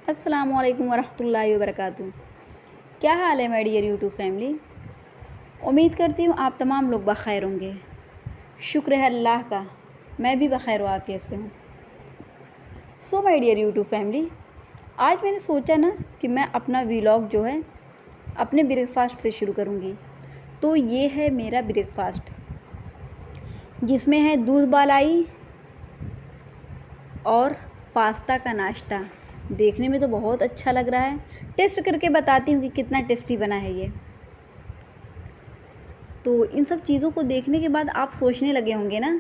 अस्सलामु अलैकुम वरहमतुल्लाहि वबरकातुहू। क्या हाल है मेरी डियर यूट्यूब फैमिली। उम्मीद करती हूँ आप तमाम लोग बख़ैर होंगे। शुक्र है अल्लाह का, मैं भी बख़ैर आफ़ियत से हूँ। So my dear YouTube family, आज मैंने सोचा ना कि मैं अपना व्लॉग जो है अपने ब्रेकफास्ट से शुरू करूँगी। तो ये है मेरा ब्रेकफास्ट, जिसमें है दूध मलाई और पास्ता का नाश्ता। देखने में तो बहुत अच्छा लग रहा है, टेस्ट करके बताती हूँ कि कितना टेस्टी बना है ये। तो इन सब चीज़ों को देखने के बाद आप सोचने लगे होंगे ना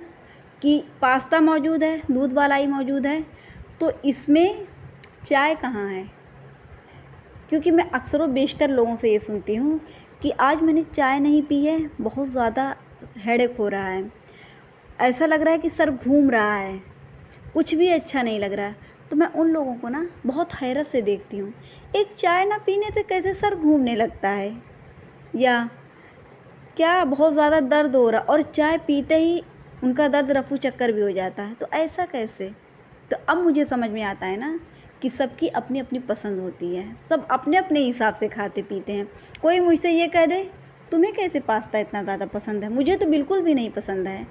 कि पास्ता मौजूद है, दूध मलाई मौजूद है, तो इसमें चाय कहाँ है। क्योंकि मैं अक्सर व बेशतर लोगों से ये सुनती हूँ कि आज मैंने चाय नहीं पी है, बहुत ज़्यादा हेडेक हो रहा है, ऐसा लग रहा है कि सर घूम रहा है, कुछ भी अच्छा नहीं लग रहा है। तो मैं उन लोगों को ना बहुत हैरत से देखती हूँ, एक चाय ना पीने से कैसे सर घूमने लगता है, या क्या बहुत ज़्यादा दर्द हो रहा और चाय पीते ही उनका दर्द रफू चक्कर भी हो जाता है, तो ऐसा कैसे। तो अब मुझे समझ में आता है ना कि सबकी अपनी अपनी पसंद होती है, सब अपने अपने हिसाब से खाते पीते हैं। कोई मुझसे ये कह दे तुम्हें कैसे पास्ता इतना ज़्यादा पसंद है, मुझे तो बिल्कुल भी नहीं पसंद है।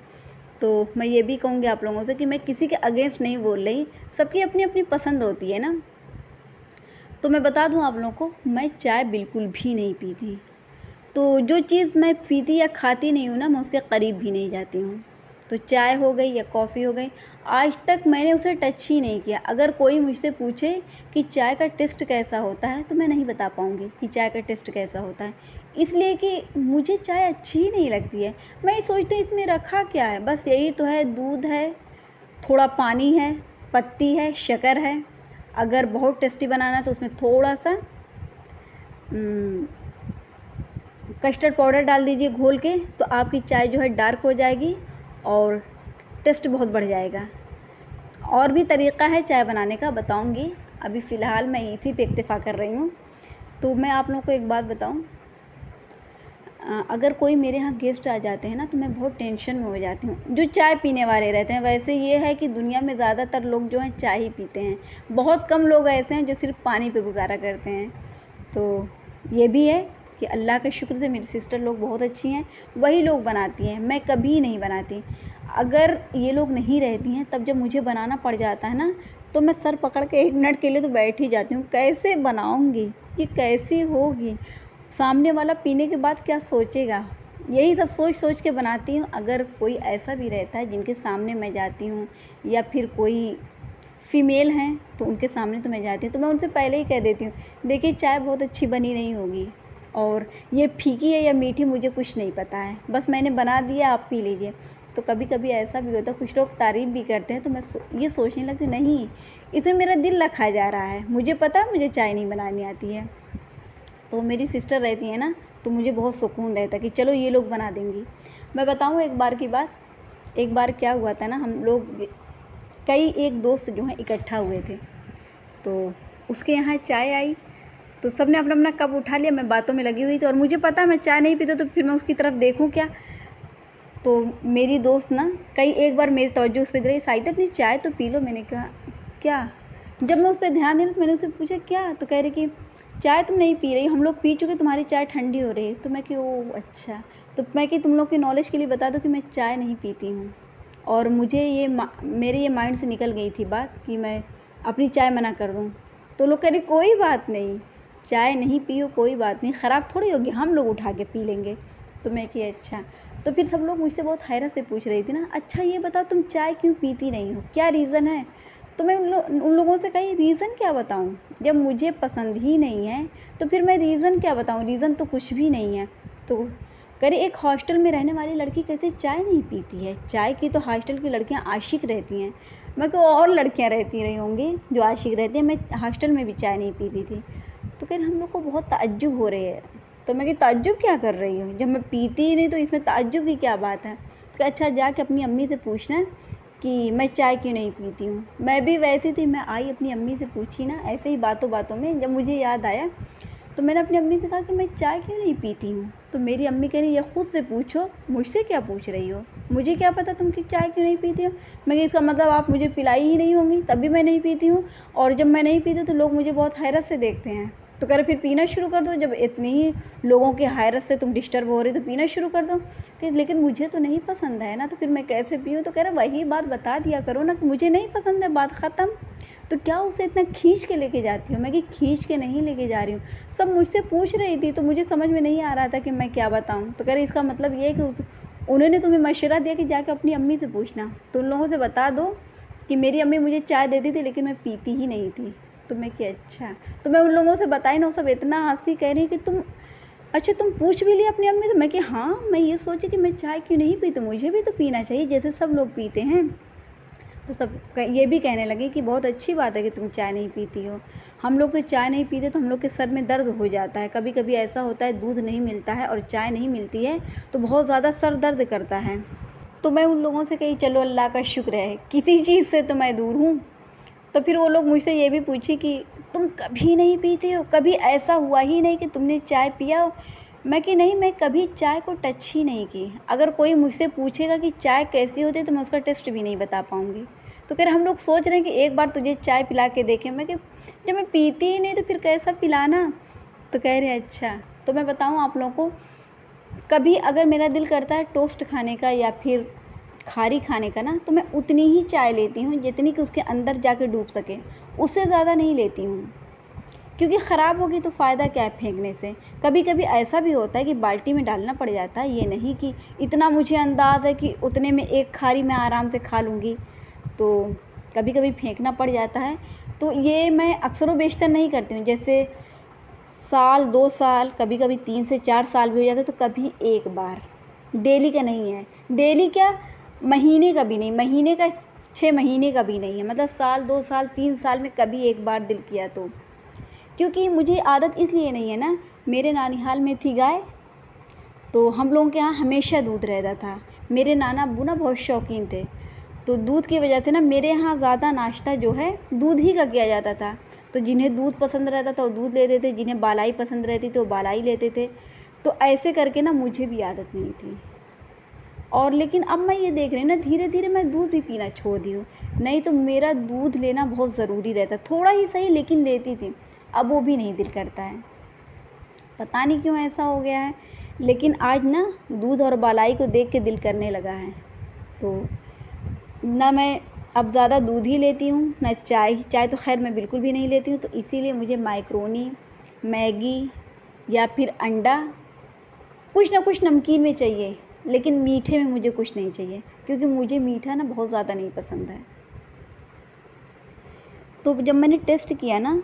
तो मैं ये भी कहूँगी आप लोगों से कि मैं किसी के अगेंस्ट नहीं बोल रही, सबकी अपनी अपनी पसंद होती है ना। तो मैं बता दूँ आप लोगों को, मैं चाय बिल्कुल भी नहीं पीती। तो जो चीज़ मैं पीती या खाती नहीं हूँ ना, मैं उसके करीब भी नहीं जाती हूँ। तो चाय हो गई या कॉफ़ी हो गई, आज तक मैंने उसे टच ही नहीं किया। अगर कोई मुझसे पूछे कि चाय का टेस्ट कैसा होता है, तो मैं नहीं बता पाऊँगी कि चाय का टेस्ट कैसा होता है, इसलिए कि मुझे चाय अच्छी ही नहीं लगती है। मैं ये सोचती हूँ इसमें रखा क्या है, बस यही तो है, दूध है, थोड़ा पानी है, पत्ती है, शक्कर है। अगर बहुत टेस्टी बनाना है तो उसमें थोड़ा सा कस्टर्ड पाउडर डाल दीजिए घोल के, तो आपकी चाय जो है डार्क हो जाएगी और टेस्ट बहुत बढ़ जाएगा। और भी तरीक़ा है चाय बनाने का, बताऊंगी। अभी फ़िलहाल मैं इसी पे इक्तिफ़ा कर रही हूँ। तो मैं आप लोगों को एक बात बताऊं, अगर कोई मेरे यहाँ गेस्ट आ जाते हैं ना, तो मैं बहुत टेंशन में हो जाती हूँ, जो चाय पीने वाले रहते हैं। वैसे ये है कि दुनिया में ज़्यादातर लोग जो हैं चाय ही पीते हैं, बहुत कम लोग ऐसे हैं जो सिर्फ पानी पे गुजारा करते हैं। तो ये भी है कि अल्लाह के शुक्र से मेरी सिस्टर लोग बहुत अच्छी हैं, वही लोग बनाती हैं, मैं कभी नहीं बनाती। अगर ये लोग नहीं रहती हैं, तब जब मुझे बनाना पड़ जाता है ना, तो मैं सर पकड़ के 1 मिनट के लिए तो बैठ ही जाती हूँ। कैसे बनाऊँगी, ये कैसी होगी, सामने वाला पीने के बाद क्या सोचेगा, यही सब सोच सोच के बनाती हूँ। अगर कोई ऐसा भी रहता है जिनके सामने मैं जाती हूँ, या फिर कोई फ़ीमेल हैं तो उनके सामने तो मैं जाती हूँ, तो मैं उनसे पहले ही कह देती हूँ, देखिए चाय बहुत अच्छी बनी नहीं होगी, और ये फीकी है या मीठी मुझे कुछ नहीं पता है, बस मैंने बना दिया, आप पी लीजिए। तो कभी कभी ऐसा भी होता है, कुछ लोग तारीफ़ भी करते हैं, तो मैं ये सोचने लगती हूँ, नहीं, इसमें मेरा दिल रखा जा रहा है, मुझे पता है मुझे चाय नहीं बनानी आती है। तो मेरी सिस्टर रहती है ना, तो मुझे बहुत सुकून रहता है कि चलो ये लोग बना देंगी। मैं बताऊँ एक बार की बात, एक बार क्या हुआ था ना, हम लोग एक दोस्त जो हैं इकट्ठा हुए थे, तो उसके यहाँ चाय आई, तो सब ने अपना अपना कप उठा लिया, मैं बातों में लगी हुई थी, और मुझे पता मैं चाय नहीं पीती, तो फिर मैं उसकी तरफ देखूँ क्या। तो मेरी दोस्त ना एक बार मेरी तवज्जो उस पर दी रही, साइद अपनी चाय तो पी लो। मैंने कहा क्या, जब मैं उस पर ध्यान दी तो मैंने उससे पूछा क्या, तो कह रही कि चाय तुम नहीं पी रही, हम लोग पी चुके, तुम्हारी चाय ठंडी हो रही है। तो मैं कि ओह अच्छा। तो मैं कि तुम लोग की नॉलेज के लिए बता दो कि मैं चाय नहीं पीती हूँ, और मुझे मेरे ये माइंड से निकल गई थी बात कि मैं अपनी चाय मना कर दूँ। तो लोग कह रहे कोई बात नहीं, चाय नहीं पियो कोई बात नहीं, ख़राब थोड़ी होगी, हम लोग उठा के पी लेंगे। तो मैं कि अच्छा। तो फिर सब लोग मुझसे बहुत हैरत से पूछ रही थी ना, अच्छा ये बताओ तुम चाय क्यों पीती नहीं हो, क्या रीज़न है। तो मैं उन लोगों से कही रीज़न क्या बताऊं, जब मुझे पसंद ही नहीं है तो फिर मैं रीज़न क्या बताऊं, रीज़न तो कुछ भी नहीं है। तो कह रही एक हॉस्टल में रहने वाली लड़की कैसे चाय नहीं पीती है, चाय की तो हॉस्टल की लड़कियां आशिक रहती हैं। मैं को और लड़कियां रहती रही होंगी जो आशिक रहती हैं, मैं हॉस्टल में भी चाय नहीं पीती थी। तो कह रही हम लोग को बहुत ताज्जुब हो रहे है। तो मैं कि ताज्जुब क्या कर रही हूँ, जब मैं पीती ही नहीं तो इसमें ताज्जुब की क्या बात है। तो अच्छा जाके अपनी अम्मी से पूछना कि मैं चाय क्यों नहीं पीती हूँ। मैं भी वैसी थी, मैं आई अपनी अम्मी से पूछी ना, ऐसे ही बातों बातों में जब मुझे याद आया, तो मैंने अपनी अम्मी से कहा कि मैं चाय क्यों नहीं पीती हूँ। तो मेरी अम्मी कह रही ये ख़ुद से पूछो, मुझसे क्या पूछ रही हो। मुझे क्या पता तुम कि चाय क्यों नहीं पीती हो। मैं कि इसका मतलब आप मुझे पिलाई ही नहीं होंगी तभी मैं नहीं पीती हूँ, और जब मैं नहीं पीती तो लोग मुझे बहुत हैरत से देखते हैं। तो कह रहे फिर पीना शुरू कर दो, जब इतनी ही लोगों की हैरत से तुम डिस्टर्ब हो रही तो पीना शुरू कर दो। कि लेकिन मुझे तो नहीं पसंद है ना, तो फिर मैं कैसे पीऊँ। तो कह रहा वही बात बता दिया करो ना कि मुझे नहीं पसंद है, बात ख़त्म। तो क्या उसे इतना खींच के लेके जाती हो। मैं कि खींच के नहीं लेके जा रही हूँ, सब मुझसे पूछ रही थी तो मुझे समझ में नहीं आ रहा था कि मैं क्या बताऊँ। तो कह रही इसका मतलब ये है कि उन्होंने तुम्हें मशवरा दिया कि जाके अपनी अम्मी से पूछना, तो उन लोगों से बता दो कि मेरी अम्मी मुझे चाय देती थी लेकिन मैं पीती ही नहीं थी। तो मैं कि अच्छा। तो मैं उन लोगों से बताई ना, सब इतना हंसी, कह रही कि तुम अच्छा तुम पूछ भी लिया अपनी अम्मी से। मैं कि हाँ, मैं ये सोची कि मैं चाय क्यों नहीं पीती, मुझे भी तो पीना चाहिए जैसे सब लोग पीते हैं। तो सब ये भी कहने लगे कि बहुत अच्छी बात है कि तुम चाय नहीं पीती हो। हम लोग तो चाय नहीं पीते तो हम लोग के सर में दर्द हो जाता है। कभी कभी ऐसा होता है दूध नहीं मिलता है और चाय नहीं मिलती है तो बहुत ज़्यादा सर दर्द करता है। तो मैं उन लोगों से कही चलो अल्लाह का शुक्र है किसी चीज़ से तो मैं दूर हूँ। तो फिर वो लोग मुझसे ये भी पूछे कि तुम कभी नहीं पीते हो, कभी ऐसा हुआ ही नहीं कि तुमने चाय पिया हो। मैं कि नहीं, मैं कभी चाय को टच ही नहीं की। अगर कोई मुझसे पूछेगा कि चाय कैसी होती है तो मैं उसका टेस्ट भी नहीं बता पाऊँगी। तो फिर हम लोग सोच रहे हैं कि एक बार तुझे चाय पिला के देखें। मैं कि जब मैं पीती ही नहीं तो फिर कैसा पिलाना। तो कह रहे अच्छा। तो मैं बताऊँ आप लोगों को, कभी अगर मेरा दिल करता है टोस्ट खाने का या फिर खारी खाने का ना, तो मैं उतनी ही चाय लेती हूँ जितनी कि उसके अंदर जाके डूब सके, उससे ज़्यादा नहीं लेती हूँ। क्योंकि ख़राब होगी तो फ़ायदा क्या है फेंकने से। कभी कभी ऐसा भी होता है कि बाल्टी में डालना पड़ जाता है, ये नहीं कि इतना मुझे अंदाज़ है कि उतने में एक खारी मैं आराम से खा लूँगी, तो कभी कभी फेंकना पड़ जाता है। तो ये मैं अक्सर व बेशतर नहीं करती हूँ। जैसे साल 2 साल, कभी कभी 3 से 4 साल भी हो जाते तो कभी एक बार। डेली का नहीं है, डेली क्या, महीने का भी नहीं, महीने का 6 महीने का भी नहीं है, मतलब साल 2 साल 3 साल में कभी एक बार दिल किया तो। क्योंकि मुझे आदत इसलिए नहीं है ना, मेरे नानिहाल में थी गाय, तो हम लोगों के यहाँ हमेशा दूध रहता था। मेरे नाना अब्बू ना बहुत शौकीन थे, तो दूध की वजह से ना मेरे यहाँ ज़्यादा नाश्ता जो है दूध ही का किया जाता था। तो जिन्हें दूध पसंद रहता था वो दूध लेते थे, जिन्हें बालाई पसंद रहती थी वो बालाई लेते थे। तो ऐसे करके ना मुझे भी आदत नहीं थी। और लेकिन अब मैं ये देख रही हूँ ना, धीरे धीरे मैं दूध भी पीना छोड़ दी हूँ। नहीं तो मेरा दूध लेना बहुत ज़रूरी रहता, थोड़ा ही सही लेकिन लेती थी। अब वो भी नहीं दिल करता है, पता नहीं क्यों ऐसा हो गया है। लेकिन आज ना दूध और बालाई को देख के दिल करने लगा है। तो ना मैं अब ज़्यादा दूध ही लेती हूँ ना चाय। चाय तो खैर मैं बिल्कुल भी नहीं लेती हूँ। तो इसीलिए मुझे मैक्रोनी, मैगी या फिर अंडा, कुछ ना कुछ नमकीन में चाहिए, लेकिन मीठे में मुझे कुछ नहीं चाहिए, क्योंकि मुझे मीठा ना बहुत ज़्यादा नहीं पसंद है। तो जब मैंने टेस्ट किया ना,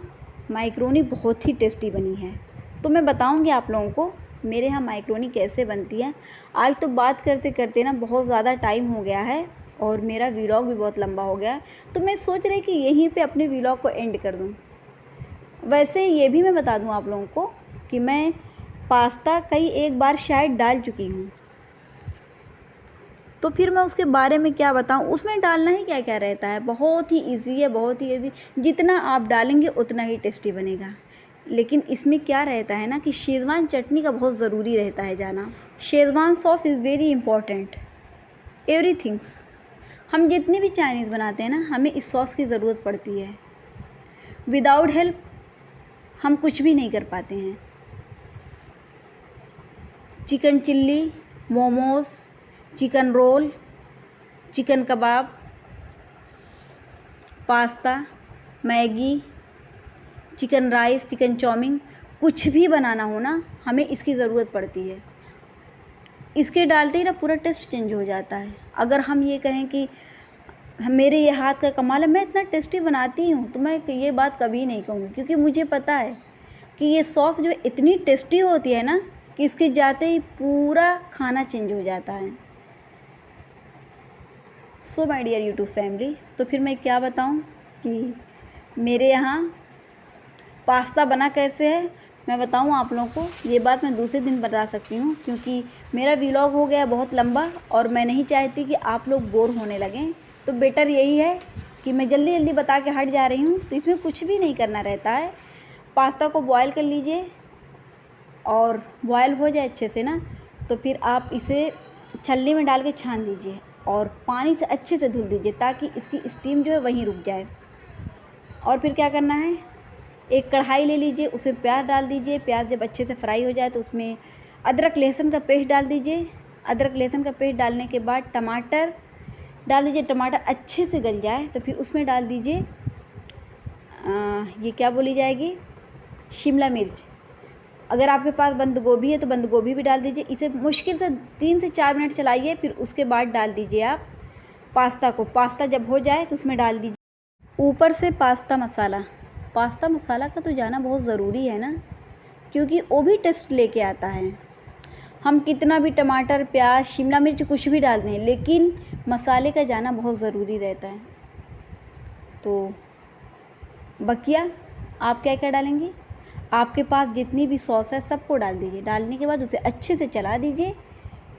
मैक्रोनी बहुत ही टेस्टी बनी है। तो मैं बताऊंगी आप लोगों को मेरे यहाँ मैक्रोनी कैसे बनती है। आज तो बात करते करते ना बहुत ज़्यादा टाइम हो गया है और मेरा व्लॉग भी बहुत लंबा हो गया है, तो मैं सोच रही कि यहीं पे अपने व्लॉग को एंड कर दूँ। वैसे ये भी मैं बता दूँ आप लोगों को कि मैं पास्ता कई एक बार शायद डाल चुकी हूँ, तो फिर मैं उसके बारे में क्या बताऊँ। उसमें डालना ही क्या क्या रहता है, बहुत ही इजी है, बहुत ही इजी। जितना आप डालेंगे उतना ही टेस्टी बनेगा। लेकिन इसमें क्या रहता है ना कि शेज़वान चटनी का बहुत ज़रूरी रहता है जाना। Schezwan sauce is very important everything's. हम जितनी भी चाइनीज़ बनाते हैं ना, हमें इस सॉस की ज़रूरत पड़ती है। विदाउट हेल्प हम कुछ भी नहीं कर पाते हैं। Chicken chilli, momos, chicken roll, chicken kebab, pasta, Maggi, chicken rice, chicken chowmein, कुछ भी बनाना हो ना, हमें इसकी ज़रूरत पड़ती है। इसके डालते ही ना पूरा टेस्ट चेंज हो जाता है। अगर हम ये कहें कि मेरे ये हाथ का कमाल है, मैं इतना टेस्टी बनाती हूँ, तो मैं ये बात कभी नहीं कहूँगी, क्योंकि मुझे पता है कि ये सॉस जो इतनी टेस्टी होती है ना कि इसके जाते ही पूरा खाना चेंज हो जाता है। So my dear YouTube family, तो फिर मैं क्या बताऊँ कि मेरे यहाँ पास्ता बना कैसे है। मैं बताऊँ आप लोगों को, ये बात मैं दूसरे दिन बता सकती हूँ, क्योंकि मेरा व्लॉग हो गया बहुत लंबा और मैं नहीं चाहती कि आप लोग बोर होने लगें। तो बेटर यही है कि मैं जल्दी जल्दी बता के हट जा रही हूँ। तो इसमें कुछ भी नहीं करना रहता है। पास्ता को बॉयल कर लीजिए और बॉयल हो जाए अच्छे से ना, तो फिर आप इसे छलनी में डाल के छान दीजिए और पानी से अच्छे से धुल दीजिए ताकि इसकी स्टीम जो है वहीं रुक जाए। और फिर क्या करना है, एक कढ़ाई ले लीजिए, उसमें प्याज डाल दीजिए। प्याज जब अच्छे से फ्राई हो जाए तो उसमें अदरक लहसुन का पेस्ट डाल दीजिए। अदरक लहसुन का पेस्ट डालने के बाद टमाटर डाल दीजिए। टमाटर अच्छे से गल जाए तो फिर उसमें डाल दीजिए ये क्या बोली जाएगी, शिमला मिर्च। अगर आपके पास बंद गोभी है तो बंद गोभी भी डाल दीजिए। इसे मुश्किल से 3 से 4 मिनट चलाइए। फिर उसके बाद डाल दीजिए आप पास्ता को। पास्ता जब हो जाए तो उसमें डाल दीजिए ऊपर से पास्ता मसाला। पास्ता मसाला का तो जाना बहुत ज़रूरी है ना, क्योंकि वो भी टेस्ट लेके आता है। हम कितना भी टमाटर, प्याज, शिमला मिर्च कुछ भी डाल दें, लेकिन मसाले का जाना बहुत ज़रूरी रहता है। तो बकिया आप क्या क्या डालेंगी, आपके पास जितनी भी सॉस है सबको डाल दीजिए। डालने के बाद उसे अच्छे से चला दीजिए।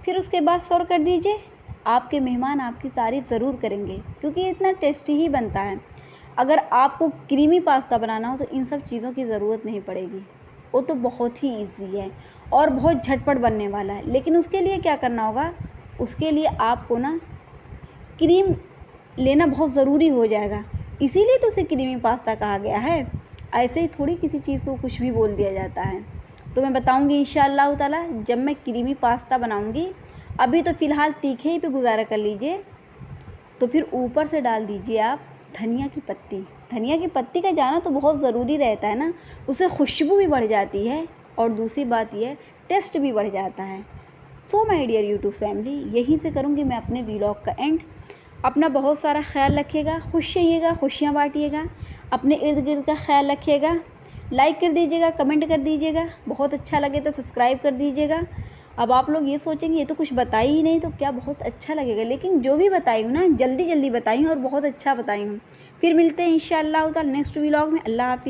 फिर उसके बाद सर्व कर दीजिए। आपके मेहमान आपकी तारीफ़ ज़रूर करेंगे, क्योंकि इतना टेस्टी ही बनता है। अगर आपको क्रीमी पास्ता बनाना हो तो इन सब चीज़ों की ज़रूरत नहीं पड़ेगी, वो तो बहुत ही ईजी है और बहुत झटपट बनने वाला है। लेकिन उसके लिए क्या करना होगा, उसके लिए आपको ना क्रीम लेना बहुत ज़रूरी हो जाएगा। इसीलिए तो उसे क्रीमी पास्ता कहा गया है। ऐसे ही थोड़ी किसी चीज़ को कुछ भी बोल दिया जाता है। तो मैं बताऊंगी इंशाअल्लाह ताला जब मैं क्रीमी पास्ता बनाऊंगी। अभी तो फ़िलहाल तीखे ही पे गुजारा कर लीजिए। तो फिर ऊपर से डाल दीजिए आप धनिया की पत्ती। धनिया की पत्ती का जाना तो बहुत ज़रूरी रहता है ना, उससे खुशबू भी बढ़ जाती है और दूसरी बात यह टेस्ट भी बढ़ जाता है। So my dear YouTube family, यहीं से करूँगी मैं अपने व्लॉग का एंड। अपना बहुत सारा ख्याल रखिएगा, खुश रहिएगा, खुशियाँ बांटिएगा, अपने इर्द गिर्द का ख्याल रखिएगा। लाइक कर दीजिएगा, कमेंट कर दीजिएगा, बहुत अच्छा लगे तो सब्सक्राइब कर दीजिएगा। अब आप लोग ये सोचेंगे ये तो कुछ बताई ही नहीं तो क्या बहुत अच्छा लगेगा, लेकिन जो भी बताई हूँ ना जल्दी जल्दी बताई हूँ और बहुत अच्छा बताई हूँ। फिर मिलते हैं इंशाअल्लाह ताला नेक्स्ट व्लॉग में। अल्लाह हाफ़िज़।